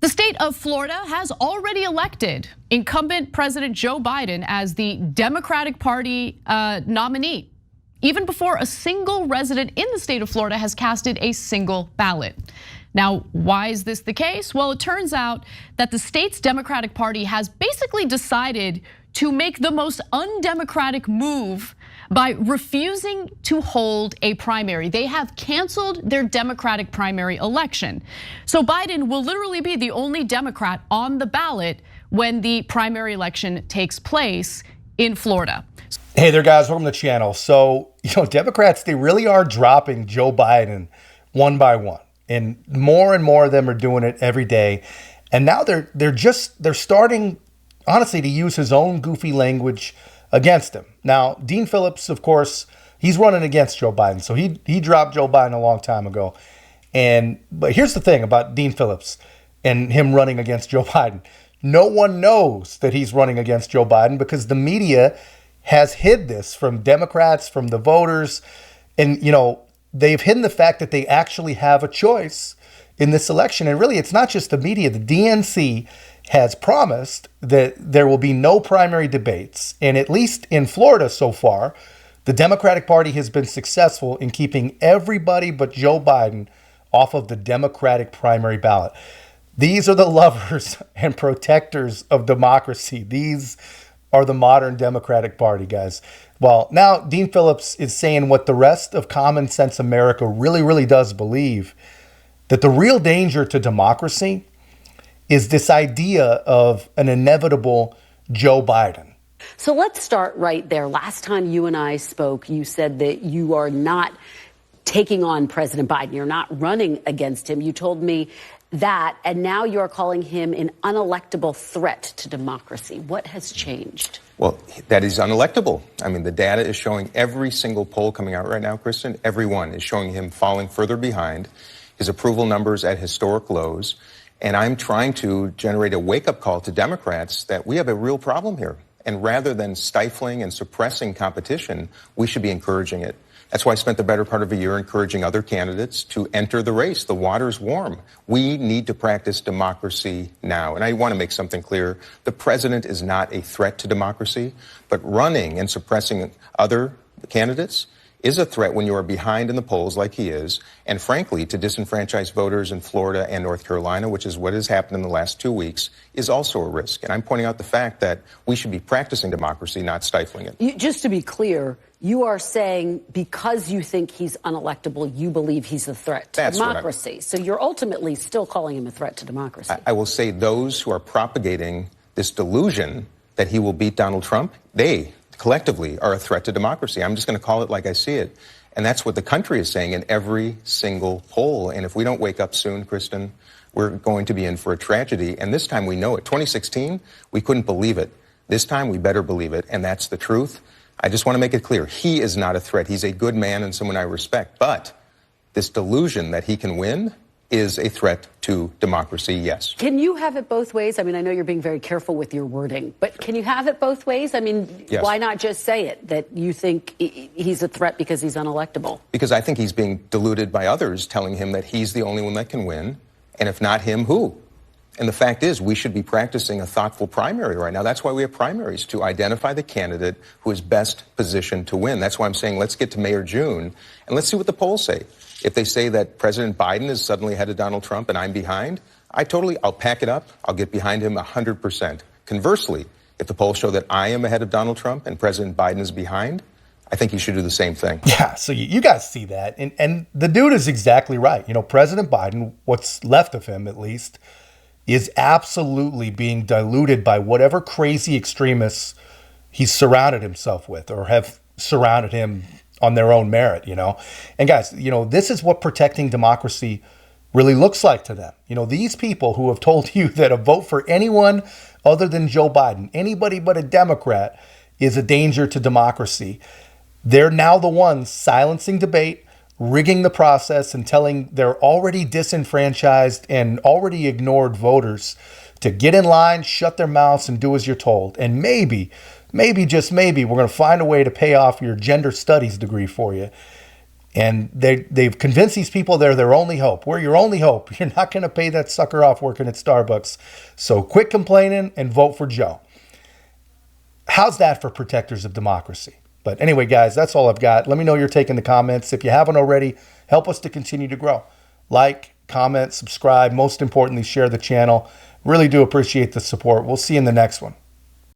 The state of Florida has already elected incumbent President Joe Biden as the Democratic Party nominee, even before a single resident in the state of Florida has casted a single ballot. Now, why is this the case? Well, it turns out that the state's Democratic Party has basically decided to make the most undemocratic move by refusing to hold a primary. They have canceled their Democratic primary election. So Biden will literally be the only Democrat on the ballot when the primary election takes place in Florida. Hey there, guys, welcome to the channel. So, Democrats, they really are dropping Joe Biden one by one. And more of them are doing it every day. And now they're starting, honestly, to use his own goofy language against him. Now, Dean Phillips, of course, he's running against Joe Biden. So he dropped Joe Biden a long time ago. But here's the thing about Dean Phillips and him running against Joe Biden. No one knows that he's running against Joe Biden because the media has hid this from Democrats, from the voters. And, they've hidden the fact that they actually have a choice in this election. And really, it's not just the media. The DNC has promised that there will be no primary debates. And at least in Florida so far, the Democratic Party has been successful in keeping everybody but Joe Biden off of the Democratic primary ballot. These are the lovers and protectors of democracy. These are the modern Democratic Party, guys. Well, now Dean Phillips is saying what the rest of common sense America really does believe, that the real danger to democracy is this idea of an inevitable Joe Biden. So let's start right there. Last time you and I spoke, you said that you are not taking on President Biden. You're not running against him. You told me that, and now you're calling him an unelectable threat to democracy. What has changed? Well, that is unelectable. I mean, the data is showing every single poll coming out right now, Kristen, everyone is showing him falling further behind, his approval numbers at historic lows. And I'm trying to generate a wake-up call to Democrats that we have a real problem here. And rather than stifling and suppressing competition, we should be encouraging it. That's why I spent the better part of a year encouraging other candidates to enter the race. The water's warm. We need to practice democracy now. And I want to make something clear. The president is not a threat to democracy, but running and suppressing other candidates is a threat when you are behind in the polls like he is, and frankly, to disenfranchise voters in Florida and North Carolina, which is what has happened in the last 2 weeks, is also a risk. And I'm pointing out the fact that we should be practicing democracy, not stifling it. Just to be clear, you are saying because you think he's unelectable, you believe he's a threat to democracy. So you're ultimately still calling him a threat to democracy. I will say those who are propagating this delusion that he will beat Donald Trump, they collectively are a threat to democracy. I'm just going to call it like I see it. And that's what the country is saying in every single poll. And if we don't wake up soon, Kristen, we're going to be in for a tragedy. And this time we know it. 2016, we couldn't believe it. This time we better believe it. And that's the truth. I just want to make it clear. He is not a threat. He's a good man and someone I respect. But this delusion that he can win is a threat to democracy, yes. Can you have it both ways? I mean, I know you're being very careful with your wording, but can you have it both ways? I mean, yes. Why not just say it, that you think he's a threat because he's unelectable? Because I think he's being deluded by others telling him that he's the only one that can win. And if not him, who? And the fact is, we should be practicing a thoughtful primary right now. That's why we have primaries, to identify the candidate who is best positioned to win. That's why I'm saying let's get to May or June, and let's see what the polls say. If they say that President Biden is suddenly ahead of Donald Trump and I'm behind, I'll pack it up. I'll get behind him 100%. Conversely, if the polls show that I am ahead of Donald Trump and President Biden is behind, I think he should do the same thing. Yeah, so you guys see that. And the dude is exactly right. President Biden, what's left of him at least, is absolutely being diluted by whatever crazy extremists he's surrounded himself with or have surrounded him on their own merit, And guys, this is what protecting democracy really looks like to them. These people who have told you that a vote for anyone other than Joe Biden, anybody but a Democrat, is a danger to democracy. They're now the ones silencing debate, rigging the process, and telling their already disenfranchised and already ignored voters to get in line, shut their mouths, and do as you're told. And maybe, just maybe, we're going to find a way to pay off your gender studies degree for you. And they've convinced these people they're their only hope. We're your only hope. You're not going to pay that sucker off working at Starbucks. So quit complaining and vote for Joe. How's that for protectors of democracy? But anyway, guys, that's all I've got. Let me know your take in the comments. If you haven't already, help us to continue to grow. Like, comment, subscribe. Most importantly, share the channel. Really do appreciate the support. We'll see you in the next one.